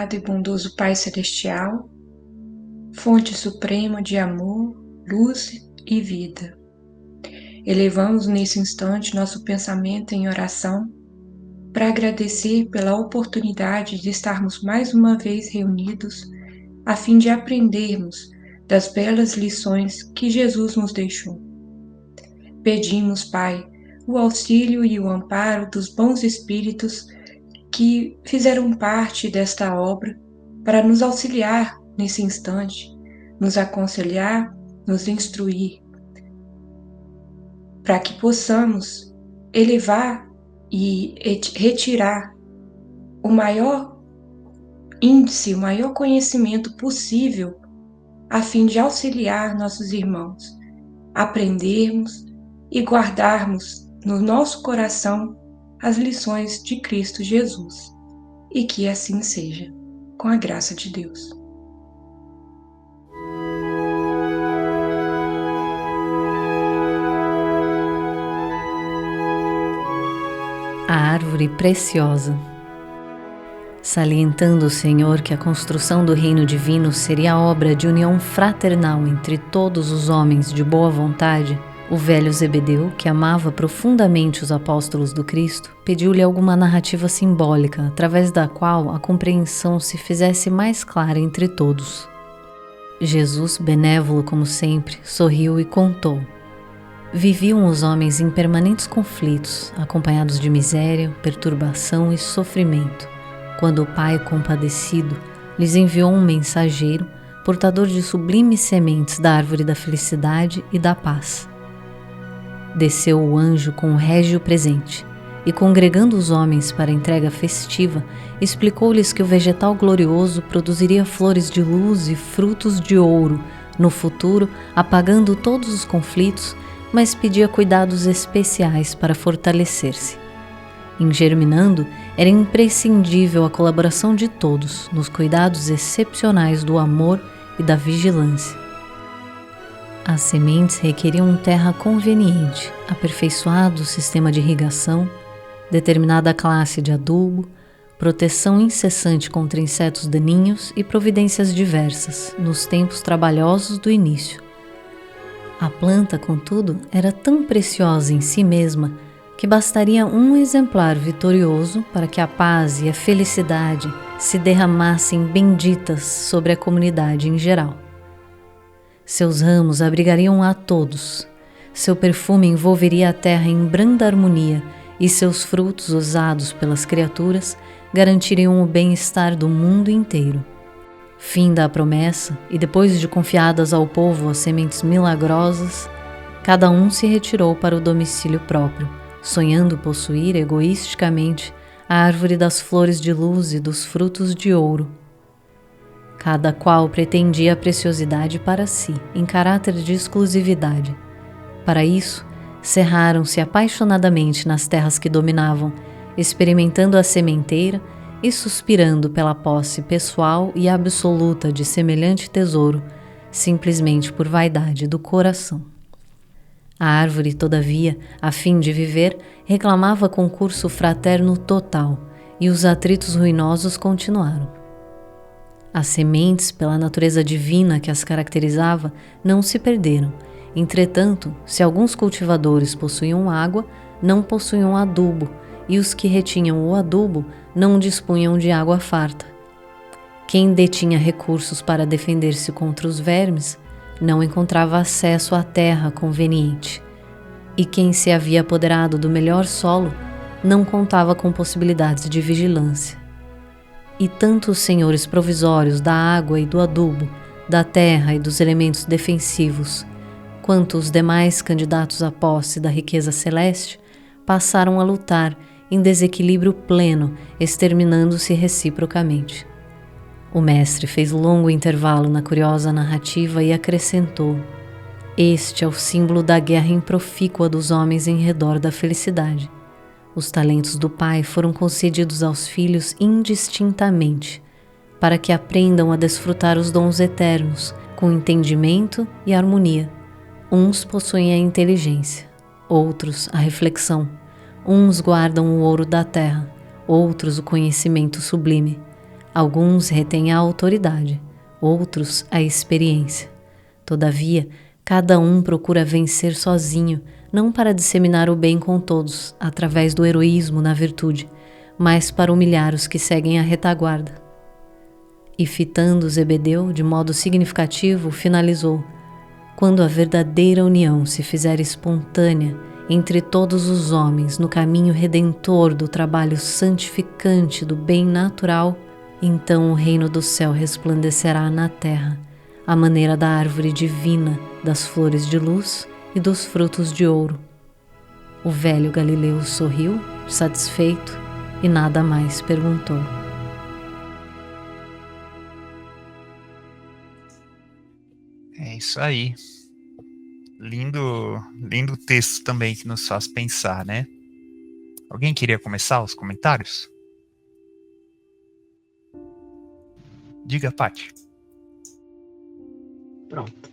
amado e bondoso Pai Celestial, fonte suprema de amor, luz e vida. Elevamos nesse instante nosso pensamento em oração para agradecer pela oportunidade de estarmos mais uma vez reunidos a fim de aprendermos das belas lições que Jesus nos deixou. Pedimos, Pai, o auxílio e o amparo dos bons espíritos que fizeram parte desta obra para nos auxiliar nesse instante, nos aconselhar, nos instruir, para que possamos elevar e retirar o maior índice, o maior conhecimento possível, a fim de auxiliar nossos irmãos, aprendermos e guardarmos no nosso coração as lições de Cristo Jesus. E que assim seja, com a graça de Deus. A árvore preciosa. Salientando o Senhor que a construção do reino divino seria obra de união fraternal entre todos os homens de boa vontade, o velho Zebedeu, que amava profundamente os apóstolos do Cristo, pediu-lhe alguma narrativa simbólica, através da qual a compreensão se fizesse mais clara entre todos. Jesus, benévolo como sempre, sorriu e contou. Viviam os homens em permanentes conflitos, acompanhados de miséria, perturbação e sofrimento, quando o Pai compadecido lhes enviou um mensageiro, portador de sublimes sementes da árvore da felicidade e da paz. Desceu o anjo com o régio presente, e congregando os homens para a entrega festiva, explicou-lhes que o vegetal glorioso produziria flores de luz e frutos de ouro, no futuro apagando todos os conflitos, mas pedia cuidados especiais para fortalecer-se. Em germinando, era imprescindível a colaboração de todos nos cuidados excepcionais do amor e da vigilância. As sementes requeriam terra conveniente, aperfeiçoado sistema de irrigação, determinada classe de adubo, proteção incessante contra insetos daninhos e providências diversas nos tempos trabalhosos do início. A planta, contudo, era tão preciosa em si mesma que bastaria um exemplar vitorioso para que a paz e a felicidade se derramassem benditas sobre a comunidade em geral. Seus ramos abrigariam a todos, seu perfume envolveria a terra em branda harmonia e seus frutos, usados pelas criaturas, garantiriam o bem-estar do mundo inteiro. Finda a promessa, e depois de confiadas ao povo as sementes milagrosas, cada um se retirou para o domicílio próprio, sonhando possuir egoisticamente a árvore das flores de luz e dos frutos de ouro. Cada qual pretendia a preciosidade para si, em caráter de exclusividade. Para isso, cerraram-se apaixonadamente nas terras que dominavam, experimentando a sementeira e suspirando pela posse pessoal e absoluta de semelhante tesouro, simplesmente por vaidade do coração. A árvore, todavia, a fim de viver, reclamava concurso fraterno total, e os atritos ruinosos continuaram. As sementes, pela natureza divina que as caracterizava, não se perderam. Entretanto, se alguns cultivadores possuíam água, não possuíam adubo, e os que retinham o adubo não dispunham de água farta. Quem detinha recursos para defender-se contra os vermes não encontrava acesso à terra conveniente, e quem se havia apoderado do melhor solo não contava com possibilidades de vigilância. E tanto os senhores provisórios da água e do adubo, da terra e dos elementos defensivos, quanto os demais candidatos à posse da riqueza celeste, passaram a lutar em desequilíbrio pleno, exterminando-se reciprocamente. O mestre fez longo intervalo na curiosa narrativa e acrescentou: este é o símbolo da guerra improfícua dos homens em redor da felicidade. Os talentos do Pai foram concedidos aos filhos indistintamente, para que aprendam a desfrutar os dons eternos, com entendimento e harmonia. Uns possuem a inteligência, outros a reflexão. Uns guardam o ouro da terra, outros o conhecimento sublime. Alguns retêm a autoridade, outros a experiência. Todavia, cada um procura vencer sozinho, não para disseminar o bem com todos, através do heroísmo na virtude, mas para humilhar os que seguem a retaguarda. E fitando Zebedeu de modo significativo, finalizou: quando a verdadeira união se fizer espontânea entre todos os homens no caminho redentor do trabalho santificante do bem natural, então o reino do céu resplandecerá na terra, à maneira da árvore divina, das flores de luz e dos frutos de ouro. O velho Galileu sorriu, satisfeito, e nada mais perguntou. É isso aí. Lindo texto também que nos faz pensar, né? Alguém queria começar os comentários? Diga, Paty. Pronto.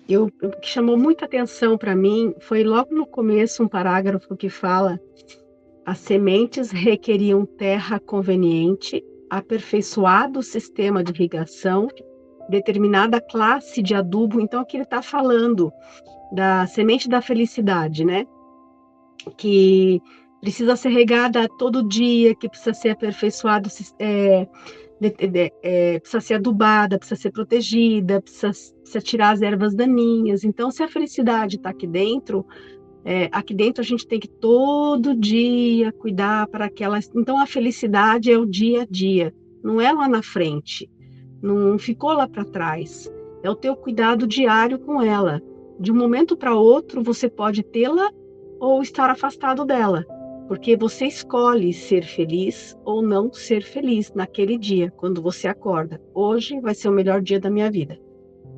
O que chamou muita atenção para mim foi logo no começo um parágrafo que fala: as sementes requeriam terra conveniente, aperfeiçoado sistema de irrigação, determinada classe de adubo. Então aqui ele está falando da semente da felicidade, né? Que precisa ser regada todo dia, que precisa ser aperfeiçoado, precisa ser adubada, precisa ser protegida, precisa tirar as ervas daninhas. Então, se a felicidade está aqui dentro a gente tem que todo dia cuidar para aquelas. Então, a felicidade é o dia a dia, não é lá na frente, não ficou lá para trás. É o teu cuidado diário com ela. De um momento para outro, você pode tê-la ou estar afastado dela, porque você escolhe ser feliz ou não ser feliz naquele dia, quando você acorda. Hoje vai ser o melhor dia da minha vida.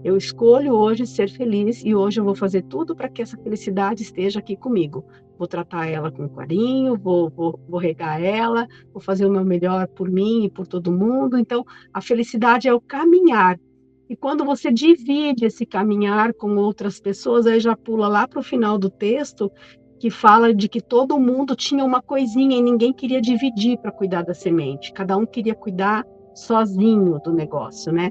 Eu escolho hoje ser feliz e hoje eu vou fazer tudo para que essa felicidade esteja aqui comigo. Vou tratar ela com carinho, vou regar ela, vou fazer o meu melhor por mim e por todo mundo. Então, a felicidade é o caminhar. E quando você divide esse caminhar com outras pessoas, aí já pula lá para o final do texto, que fala de que todo mundo tinha uma coisinha e ninguém queria dividir para cuidar da semente. Cada um queria cuidar sozinho do negócio, né?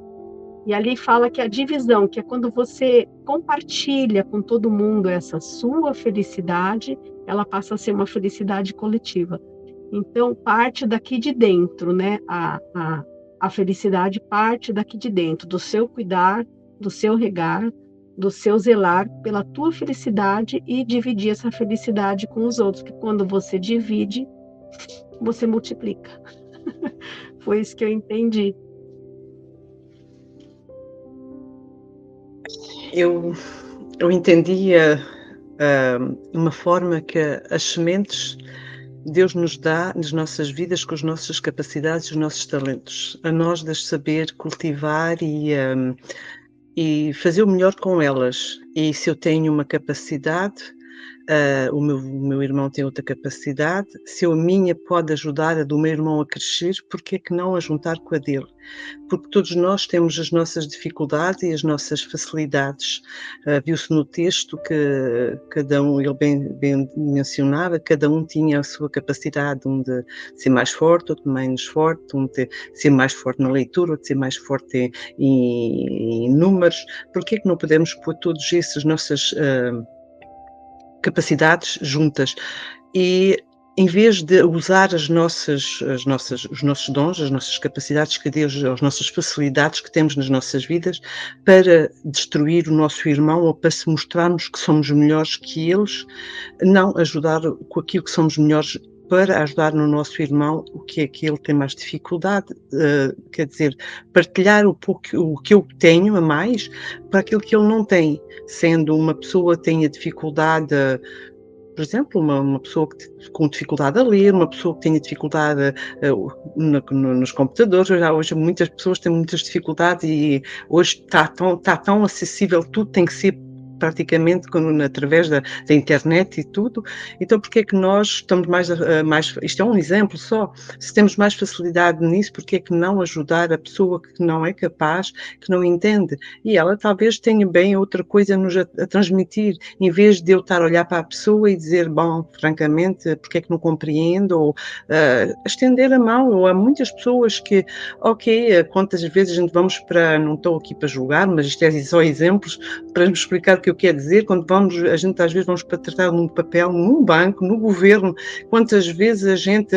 E ali fala que a divisão, que é quando você compartilha com todo mundo essa sua felicidade, ela passa a ser uma felicidade coletiva. Então, parte daqui de dentro, né? A felicidade parte daqui de dentro, do seu cuidar, do seu regar, do seu zelar pela tua felicidade e dividir essa felicidade com os outros, que quando você divide, você multiplica. Foi isso que eu entendi. Eu entendia uma forma que as sementes Deus nos dá nas nossas vidas com as nossas capacidades e os nossos talentos. A nós de saber cultivar e fazer o melhor com elas. E se eu tenho uma capacidade, o meu irmão tem outra capacidade, se a minha pode ajudar a do meu irmão a crescer, porque é que não a juntar com a dele? Porque todos nós temos as nossas dificuldades e as nossas facilidades. Viu-se no texto que cada um, ele bem mencionava, cada um tinha a sua capacidade, um de ser mais forte, outro menos forte, um de ser mais forte na leitura, outro de ser mais forte em números. Porque é que não podemos pôr todas essas nossas capacidades juntas e em vez de usar os nossos dons, as nossas capacidades que Deus, as nossas facilidades que temos nas nossas vidas para destruir o nosso irmão ou para se mostrarmos que somos melhores que eles, não ajudar com aquilo que somos melhores para ajudar no nosso irmão, o que é que ele tem mais dificuldade, quer dizer, partilhar o que eu tenho a mais para aquilo que ele não tem, sendo uma pessoa que tenha dificuldade, por exemplo, uma pessoa com dificuldade a ler, uma pessoa que tenha dificuldade nos computadores. Hoje muitas pessoas têm muitas dificuldades e hoje está tão acessível, tudo tem que ser praticamente através da internet e tudo. Então, porque é que nós estamos mais, isto é um exemplo só, se temos mais facilidade nisso, porque é que não ajudar a pessoa que não é capaz, que não entende? E ela talvez tenha bem outra coisa a transmitir, em vez de eu estar a olhar para a pessoa e dizer, bom, francamente, porque é que não compreendo, ou estender a mão, ou há muitas pessoas que, ok, quantas vezes a gente vamos para, não estou aqui para julgar, mas isto é só exemplos, para me explicar o que eu quero dizer, quando a gente às vezes vamos para tratar num papel, num banco, no governo, quantas vezes a gente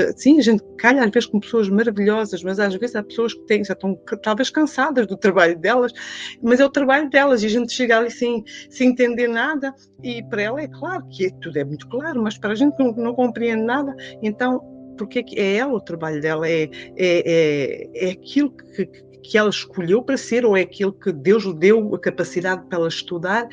calha às vezes com pessoas maravilhosas, mas às vezes há pessoas que já estão talvez cansadas do trabalho delas, mas é o trabalho delas e a gente chega ali sem entender nada e para ela é claro que tudo é muito claro, mas para a gente que não compreende nada, então porque é ela o trabalho dela, é aquilo que ela escolheu para ser, ou é aquilo que Deus lhe deu a capacidade para ela estudar,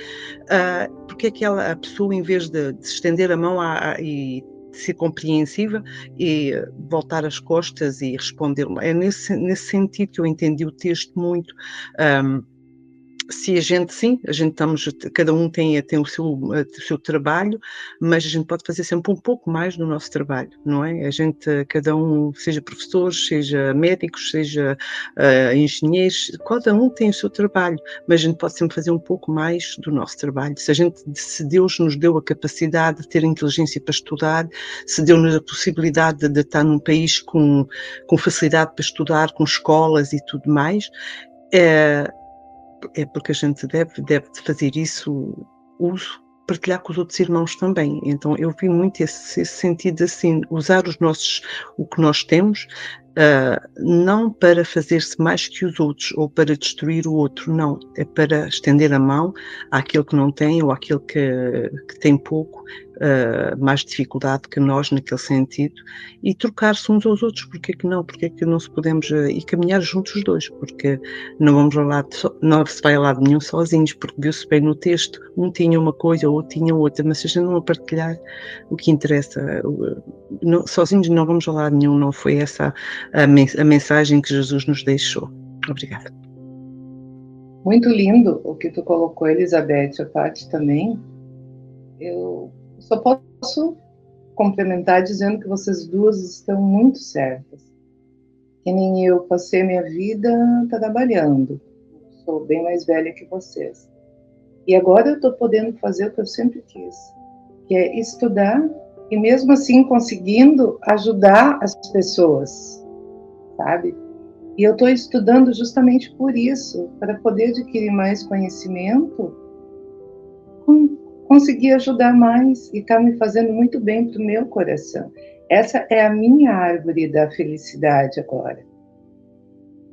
porque é que a pessoa, em vez de estender a mão e ser compreensiva e voltar as costas e responder, é nesse sentido que eu entendi o texto muito. Se a gente estamos, cada um tem o seu trabalho, mas a gente pode fazer sempre um pouco mais do nosso trabalho, não é? Cada um, seja professores, seja médicos, seja engenheiros, cada um tem o seu trabalho, mas a gente pode sempre fazer um pouco mais do nosso trabalho. Se Deus nos deu a capacidade de ter inteligência para estudar, se deu-nos a possibilidade de estar num país com facilidade para estudar, com escolas e tudo mais, é porque a gente deve fazer isso, partilhar com os outros irmãos também. Então eu vi muito esse sentido assim, usar o que nós temos, não para fazer-se mais que os outros ou para destruir o outro, não, é para estender a mão àquele que não tem ou àquele que tem pouco, mais dificuldade que nós naquele sentido, e trocar-se uns aos outros. Porque é que não se podemos e caminhar juntos os dois, porque não vamos não se vai a lado nenhum sozinhos, porque viu-se bem no texto, um tinha uma coisa, o outro tinha outra, mas se a gente não partilhar o que interessa, sozinhos não vamos a lado nenhum. Não foi essa a mensagem que Jesus nos deixou. Obrigada. Muito lindo o que tu colocou, Elizabeth, a Paty também. Eu só posso complementar dizendo que vocês duas estão muito certas. Que nem eu passei minha vida trabalhando. Sou bem mais velha que vocês. E agora eu estou podendo fazer o que eu sempre quis, que é estudar e mesmo assim conseguindo ajudar as pessoas, sabe? E eu estou estudando justamente por isso, para poder adquirir mais conhecimento, conseguir ajudar mais, e está me fazendo muito bem para o meu coração. Essa é a minha árvore da felicidade agora.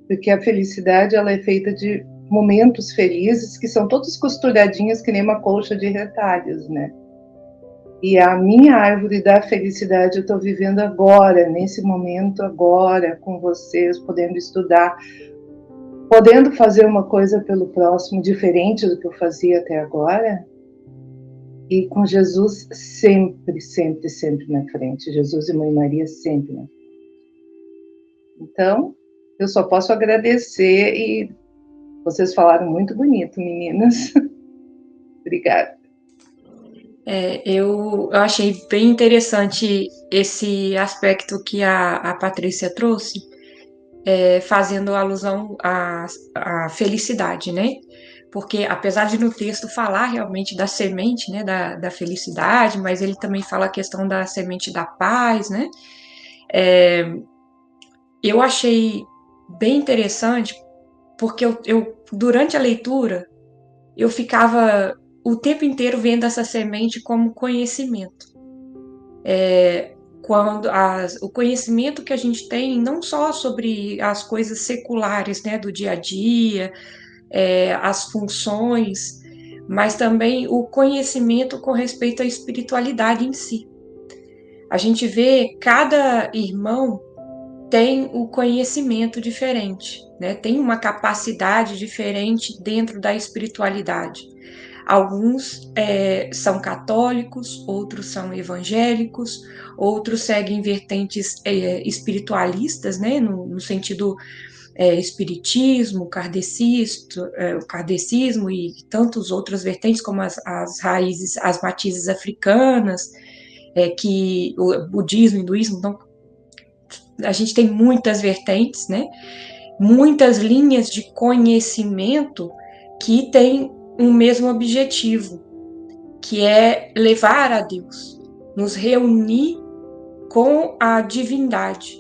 Porque a felicidade, ela é feita de momentos felizes, que são todos costuradinhos, que nem uma colcha de retalhos, né? E a minha árvore da felicidade eu estou vivendo agora, nesse momento agora, com vocês, podendo estudar, podendo fazer uma coisa pelo próximo, diferente do que eu fazia até agora, e com Jesus sempre, sempre, sempre na frente. Jesus e Mãe Maria sempre na frente. Então, eu só posso agradecer, e vocês falaram muito bonito, meninas. Obrigada. Eu achei bem interessante esse aspecto que a Patrícia trouxe, fazendo alusão à felicidade, né? Porque apesar de no texto falar realmente da semente, né, da felicidade, mas ele também fala a questão da semente da paz, né? Eu achei bem interessante, porque eu durante a leitura, eu ficava o tempo inteiro vendo essa semente como conhecimento. O conhecimento que a gente tem, não só sobre as coisas seculares, né, do dia a dia, as funções, mas também o conhecimento com respeito à espiritualidade em si. A gente vê cada irmão tem o conhecimento diferente, né? Tem uma capacidade diferente dentro da espiritualidade. Alguns são católicos, outros são evangélicos, outros seguem vertentes espiritualistas, né? No sentido espiritismo, o kardecismo e tantas outras vertentes, como as raízes, as matizes africanas, que o budismo, hinduísmo, então a gente tem muitas vertentes, né? Muitas linhas de conhecimento que têm um mesmo objetivo, que é levar a Deus, nos reunir com a divindade,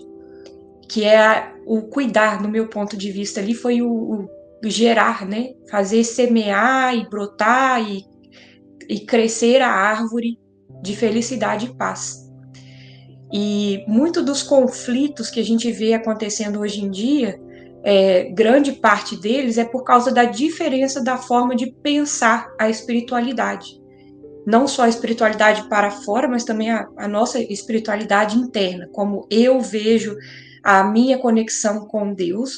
que é o cuidar, no meu ponto de vista ali, foi o gerar, né? Fazer semear e brotar e crescer a árvore de felicidade e paz. E muito dos conflitos que a gente vê acontecendo hoje em dia, grande parte deles é por causa da diferença da forma de pensar a espiritualidade. Não só a espiritualidade para fora, mas também a nossa espiritualidade interna, como eu vejo a minha conexão com Deus.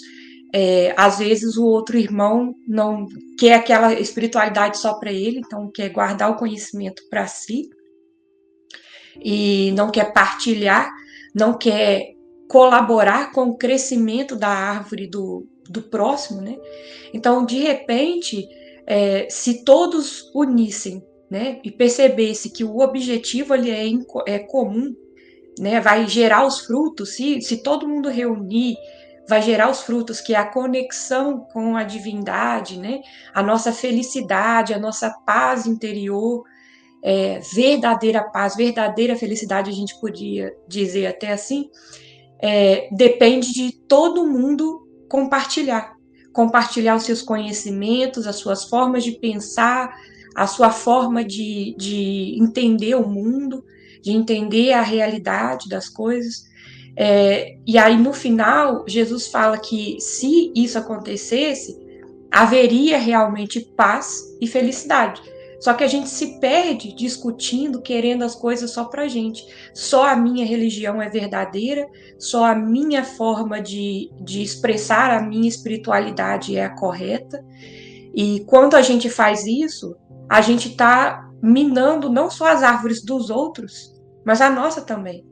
Às vezes o outro irmão não quer aquela espiritualidade só para ele, então quer guardar o conhecimento para si e não quer partilhar, não quer colaborar com o crescimento da árvore do próximo, né? Então, de repente, se todos unissem, né, e percebesse que o objetivo ali é comum, né, vai gerar os frutos, se todo mundo reunir, vai gerar os frutos, que é a conexão com a divindade, né, a nossa felicidade, a nossa paz interior, verdadeira paz, verdadeira felicidade, a gente podia dizer até assim, depende de todo mundo compartilhar os seus conhecimentos, as suas formas de pensar, a sua forma de entender o mundo, de entender a realidade das coisas. E aí, no final, Jesus fala que se isso acontecesse, haveria realmente paz e felicidade. Só que a gente se perde discutindo, querendo as coisas só pra gente. Só a minha religião é verdadeira, só a minha forma de expressar a minha espiritualidade é a correta. E quando a gente faz isso, a gente está minando não só as árvores dos outros, mas a nossa também.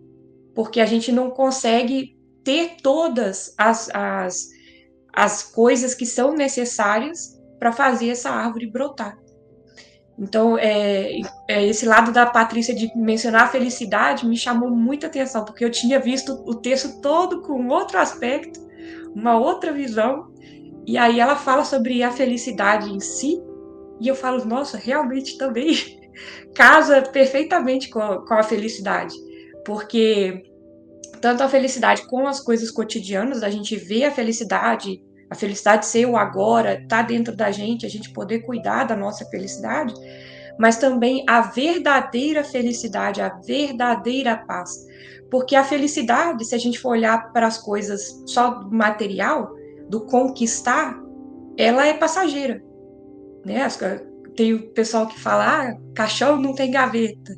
Porque a gente não consegue ter todas as coisas que são necessárias para fazer essa árvore brotar. Então, esse lado da Patrícia de mencionar a felicidade me chamou muita atenção, porque eu tinha visto o texto todo com outro aspecto, uma outra visão, e aí ela fala sobre a felicidade em si, e eu falo, nossa, realmente também casa perfeitamente com a felicidade, porque tanto a felicidade com as coisas cotidianas, a gente vê a felicidade ser o agora, tá dentro da gente, a gente poder cuidar da nossa felicidade, mas também a verdadeira felicidade, a verdadeira paz. Porque a felicidade, se a gente for olhar para as coisas só do material, do conquistar, ela é passageira, né? Tem o pessoal que fala, caixão não tem gaveta.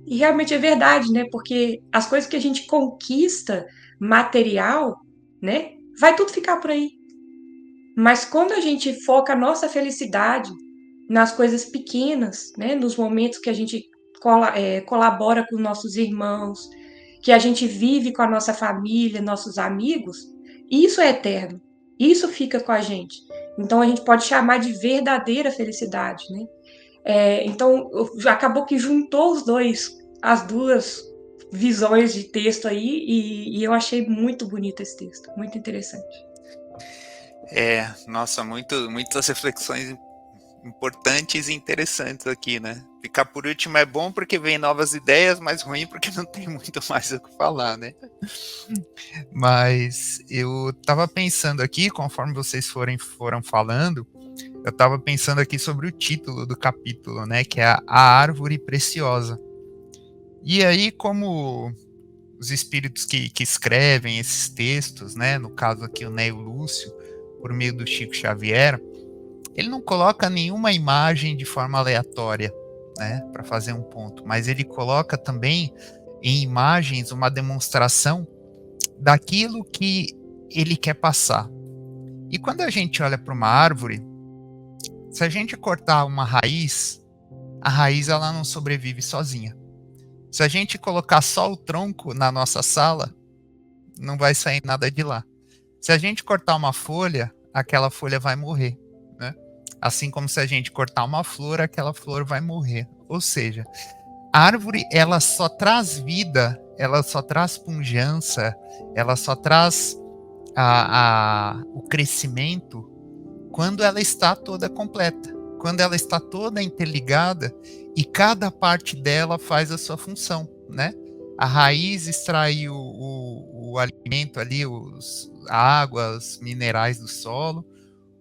E realmente é verdade, né? Porque as coisas que a gente conquista material, né? Vai tudo ficar por aí. Mas quando a gente foca a nossa felicidade nas coisas pequenas, né? Nos momentos que a gente colabora com nossos irmãos, que a gente vive com a nossa família, nossos amigos, isso é eterno. Isso fica com a gente. Então a gente pode chamar de verdadeira felicidade, né? Então acabou que juntou as duas visões de texto aí, e eu achei muito bonito esse texto, muito interessante. Nossa, muitas reflexões importantes e interessantes aqui, né? Ficar por último é bom porque vem novas ideias, mas ruim porque não tem muito mais o que falar, né? Mas eu tava pensando aqui, conforme vocês foram falando, eu tava pensando aqui sobre o título do capítulo, né? Que é a Árvore Preciosa. E aí, como os espíritos que escrevem esses textos, né? No caso aqui o Neo Lúcio, por meio do Chico Xavier, ele não coloca nenhuma imagem de forma aleatória, né, para fazer um ponto, mas ele coloca também em imagens uma demonstração daquilo que ele quer passar. E quando a gente olha para uma árvore, se a gente cortar uma raiz, a raiz ela não sobrevive sozinha. Se a gente colocar só o tronco na nossa sala, não vai sair nada de lá. Se a gente cortar uma folha, aquela folha vai morrer, né? Assim como se a gente cortar uma flor, aquela flor vai morrer. Ou seja, a árvore, ela só traz vida, ela só traz pujança, ela só traz o crescimento quando ela está toda completa, quando ela está toda interligada e cada parte dela faz a sua função, né? A raiz extrai o alimento ali, a água, os minerais do solo,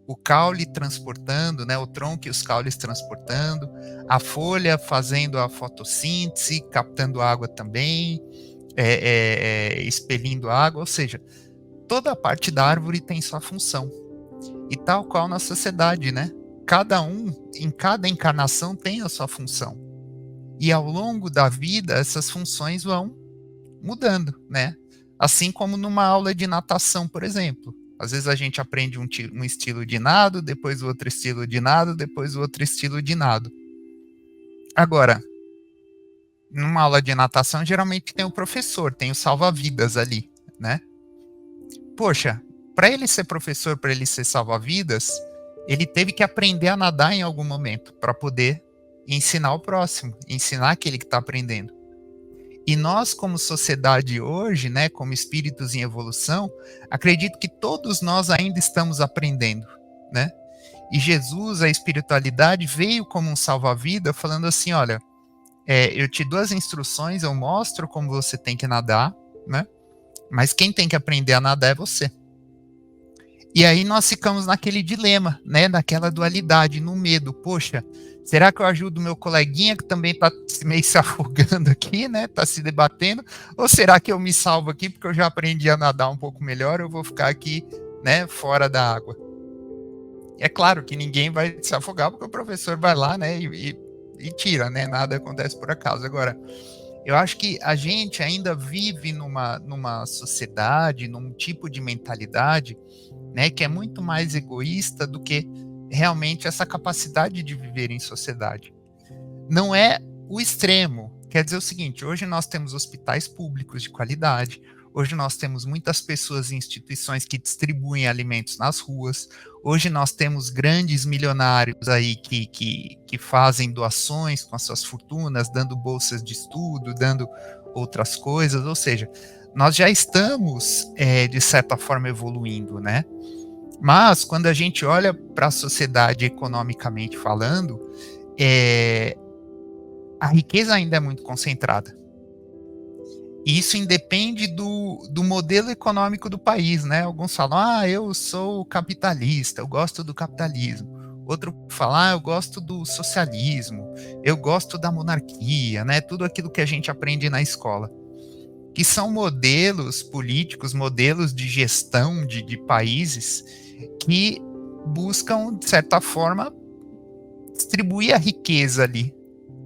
o caule transportando, né, o tronco e os caules transportando, a folha fazendo a fotossíntese, captando água também, expelindo água, ou seja, toda a parte da árvore tem sua função. E tal qual na sociedade, né? Cada um, em cada encarnação, tem a sua função. E ao longo da vida, essas funções vão mudando, né? Assim como numa aula de natação, por exemplo. Às vezes a gente aprende um estilo de nado, depois outro estilo de nado, depois outro estilo de nado. Agora, numa aula de natação, geralmente tem o professor, tem o salva-vidas ali, né? Poxa, para ele ser professor, para ele ser salva-vidas, ele teve que aprender a nadar em algum momento para poder ensinar o próximo, ensinar aquele que está aprendendo. E nós, como sociedade hoje, né, como espíritos em evolução, acredito que todos nós ainda estamos aprendendo, né? E Jesus, a espiritualidade, veio como um salva-vida, falando assim, olha, eu te dou as instruções, eu mostro como você tem que nadar, né? Mas quem tem que aprender a nadar é você. E aí nós ficamos naquele dilema, né, naquela dualidade, no medo. Poxa, será que eu ajudo meu coleguinha que também está meio se afogando aqui, né, está se debatendo? Ou será que eu me salvo aqui porque eu já aprendi a nadar um pouco melhor, eu vou ficar aqui, né, fora da água? É claro que ninguém vai se afogar porque o professor vai lá, né, e tira, né, nada acontece por acaso. Agora, eu acho que a gente ainda vive numa sociedade, num tipo de mentalidade, né, que é muito mais egoísta do que realmente essa capacidade de viver em sociedade. Não é o extremo. Quer dizer o seguinte, hoje nós temos hospitais públicos de qualidade, hoje nós temos muitas pessoas e instituições que distribuem alimentos nas ruas, hoje nós temos grandes milionários aí que fazem doações com as suas fortunas, dando bolsas de estudo, dando outras coisas, ou seja, nós já estamos, de certa forma, evoluindo, né? Mas, quando a gente olha para a sociedade economicamente falando, a riqueza ainda é muito concentrada. E isso independe do modelo econômico do país, né? Alguns falam, eu sou capitalista, eu gosto do capitalismo. Outro fala, eu gosto do socialismo, eu gosto da monarquia, né? Tudo aquilo que a gente aprende na escola. Que são modelos políticos, modelos de gestão de países que buscam, de certa forma, distribuir a riqueza ali.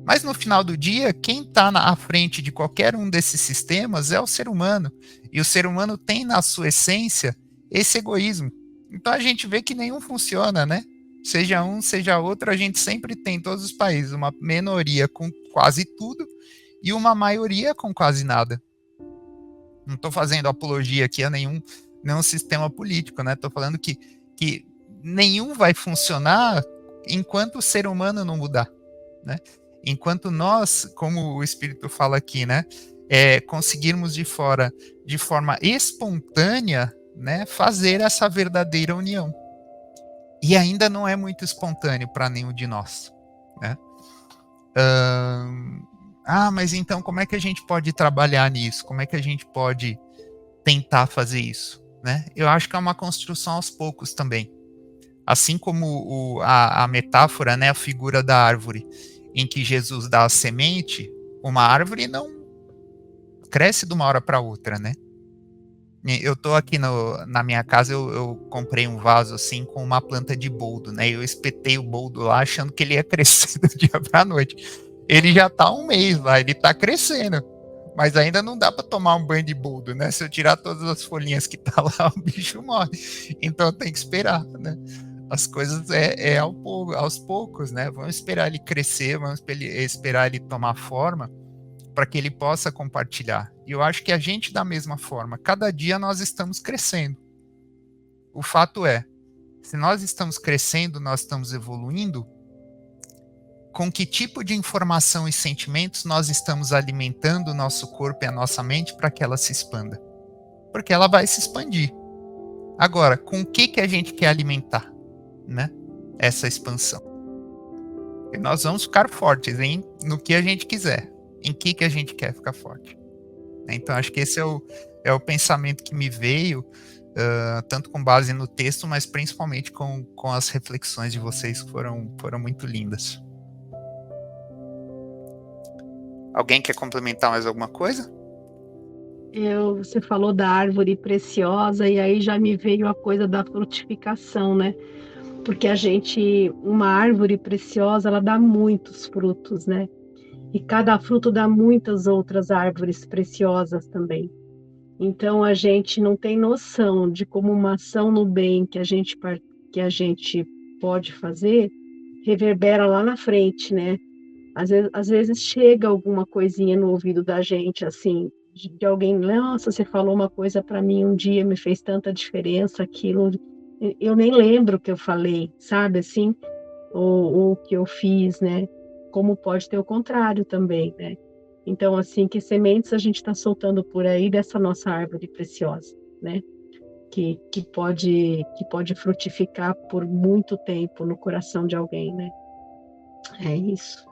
Mas no final do dia, quem está à frente de qualquer um desses sistemas é o ser humano. E o ser humano tem na sua essência esse egoísmo. Então a gente vê que nenhum funciona, né? Seja um, seja outro, a gente sempre tem em todos os países uma minoria com quase tudo e uma maioria com quase nada. Não estou fazendo apologia aqui a nenhum sistema político, né? Estou falando que nenhum vai funcionar enquanto o ser humano não mudar, né? Enquanto nós, como o Espírito fala aqui, né, conseguirmos de forma espontânea, né, fazer essa verdadeira união. E ainda não é muito espontâneo para nenhum de nós, né? Mas então como é que a gente pode trabalhar nisso? Como é que a gente pode tentar fazer isso, né? Eu acho que é uma construção aos poucos também. Assim como a metáfora, né, a figura da árvore, em que Jesus dá a semente, uma árvore não cresce de uma hora para outra, né? Eu tô aqui na minha casa, eu comprei um vaso assim com uma planta de boldo, né? Eu espetei o boldo lá achando que ele ia crescer do dia para noite. Ele já tá 1 mês lá, ele tá crescendo. Mas ainda não dá para tomar um banho de boldo, né? Se eu tirar todas as folhinhas que tá lá, o bicho morre. Então tem que esperar, né? As coisas aos poucos, né? Vamos esperar ele crescer, vamos esperar ele tomar forma para que ele possa compartilhar. E eu acho que a gente, da mesma forma, cada dia nós estamos crescendo. o fato é, se nós estamos crescendo, nós estamos evoluindo, com que tipo de informação e sentimentos nós estamos alimentando o nosso corpo e a nossa mente para que ela se expanda? Porque ela vai se expandir. Agora, com o que a gente quer alimentar, né? Essa expansão. E nós vamos ficar fortes no que a gente quiser. Em que a gente quer ficar forte. Então, acho que esse é o pensamento que me veio, tanto com base no texto, mas principalmente com as reflexões de vocês que foram muito lindas. Alguém quer complementar mais alguma coisa? Você falou da árvore preciosa e aí já me veio a coisa da frutificação, né? Porque uma árvore preciosa, ela dá muitos frutos, né? E cada fruto dá muitas outras árvores preciosas também. Então a gente não tem noção de como uma ação no bem que a gente pode fazer reverbera lá na frente, né? Às vezes chega alguma coisinha no ouvido da gente, assim, de alguém, nossa, você falou uma coisa para mim um dia, me fez tanta diferença, aquilo, eu nem lembro o que eu falei, sabe, assim, ou o que eu fiz, né? Como pode ter o contrário também, né? Então, assim, que sementes a gente está soltando por aí dessa nossa árvore preciosa, né? Que pode frutificar por muito tempo no coração de alguém, né? É isso.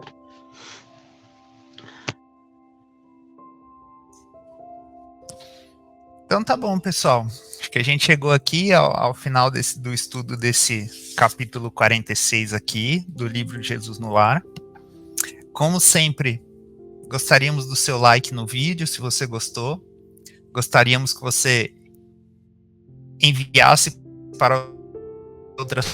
Então tá bom, pessoal. Acho que a gente chegou aqui ao final do estudo desse capítulo 46 aqui, do livro Jesus no Lar. Como sempre, gostaríamos do seu like no vídeo, se você gostou. Gostaríamos que você enviasse para outras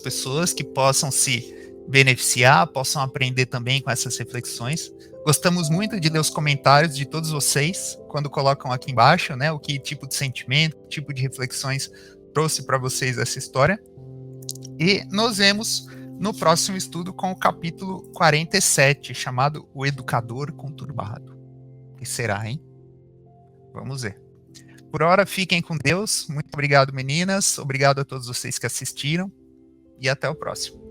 pessoas que possam se beneficiar, possam aprender também com essas reflexões. Gostamos muito de ler os comentários de todos vocês, quando colocam aqui embaixo, né, o que tipo de sentimento, que tipo de reflexões trouxe para vocês essa história. E nos vemos no próximo estudo com o capítulo 47, chamado O Educador Conturbado. O que será, hein? Vamos ver. Por hora, fiquem com Deus. Muito obrigado, meninas. Obrigado a todos vocês que assistiram. E até o próximo.